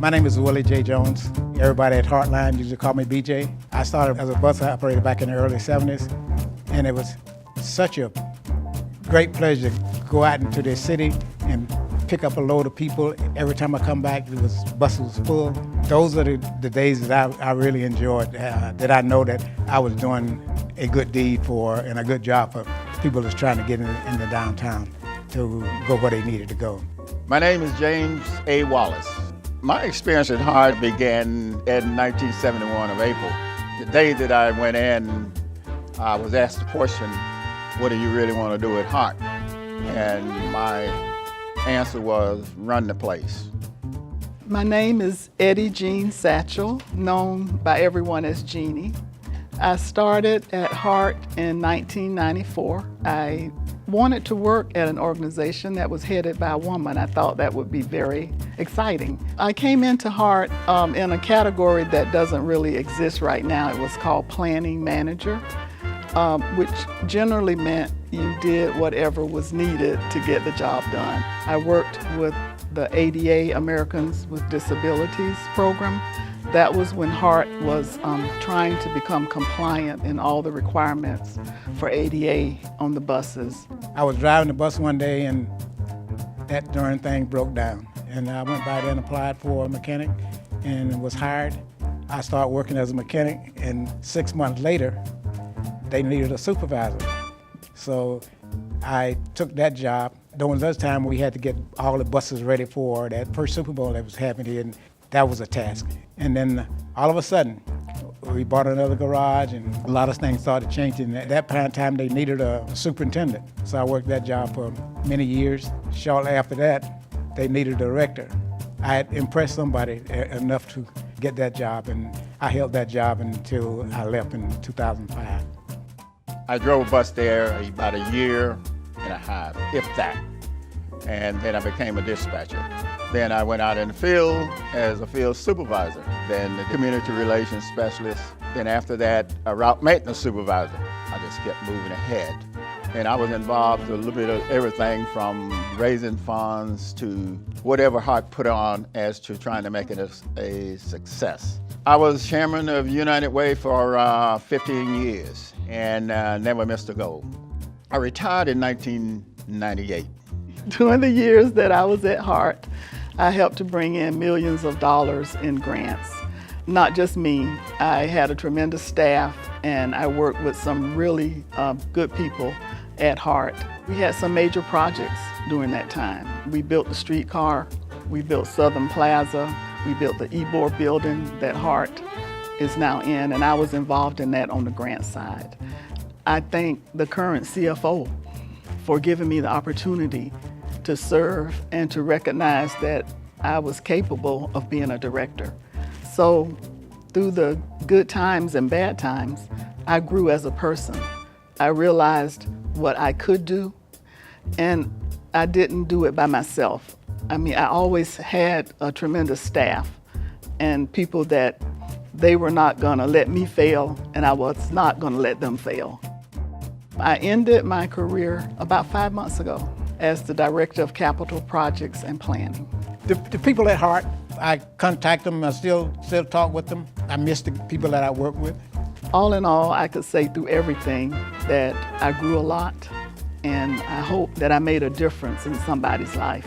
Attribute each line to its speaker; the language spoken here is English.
Speaker 1: My name is Willie J. Jones. Everybody at Heartline used to call me BJ. I started as a bus operator back in the early 70s, and it was such a great pleasure to go out into the city and pick up a load of people. Every time I come back, buses was full. Those are the days that I really enjoyed, that I know that I was doing a good deed for and a good job for people that's trying to get in the downtown to go where they needed to go.
Speaker 2: My name is James A. Wallace. My experience at HART began in 1971 of April. The day that I went in, I was asked the question, what do you really want to do at HART? And my answer was, run the place.
Speaker 3: My name is Eddie Jean Satchel, known by everyone as Jeanie. I started at HART in 1994. I wanted to work at an organization that was headed by a woman. I thought that would be very exciting. I came into HART in a category that doesn't really exist right now. It was called planning manager, which generally meant you did whatever was needed to get the job done. I worked with the ADA, Americans with Disabilities program. That was when HART was trying to become compliant in all the requirements for ADA on the buses.
Speaker 1: I was driving the bus one day and that darn thing broke down. And I went by there and applied for a mechanic and was hired. I started working as a mechanic, and 6 months later, they needed a supervisor. So I took that job. During this time, we had to get all the buses ready for that first Super Bowl that was happening here, and that was a task. And then all of a sudden, we bought another garage and a lot of things started changing. At that point in time, they needed a superintendent. So I worked that job for many years. Shortly after that, they needed a director. I had impressed somebody enough to get that job, and I held that job until I left in 2005.
Speaker 2: I drove a bus there about a year and a half, if that. And then I became a dispatcher. Then I went out in the field as a field supervisor, then the community relations specialist. Then after that, a route maintenance supervisor. I just kept moving ahead. And I was involved in a little bit of everything from raising funds to whatever HART put on as to trying to make it a success. I was chairman of United Way for 15 years and never missed a goal. I retired in 1998.
Speaker 3: During the years that I was at HART, I helped to bring in millions of dollars in grants. Not just me, I had a tremendous staff and I worked with some really good people at HART. We had some major projects during that time. We built the streetcar, we built Southern Plaza, we built the Ebor building that HART is now in, and I was involved in that on the grant side. I thank the current CFO for giving me the opportunity to serve and to recognize that I was capable of being a director. So through the good times and bad times, I grew as a person. I realized what I could do, and I didn't do it by myself. I mean, I always had a tremendous staff and people that they were not gonna let me fail, and I was not gonna let them fail. I ended my career about 5 months ago as the Director of Capital Projects and Planning.
Speaker 1: The people at HART, I contact them, I still talk with them. I miss the people that I work with.
Speaker 3: All in all, I could say through everything that I grew a lot, and I hope that I made a difference in somebody's life.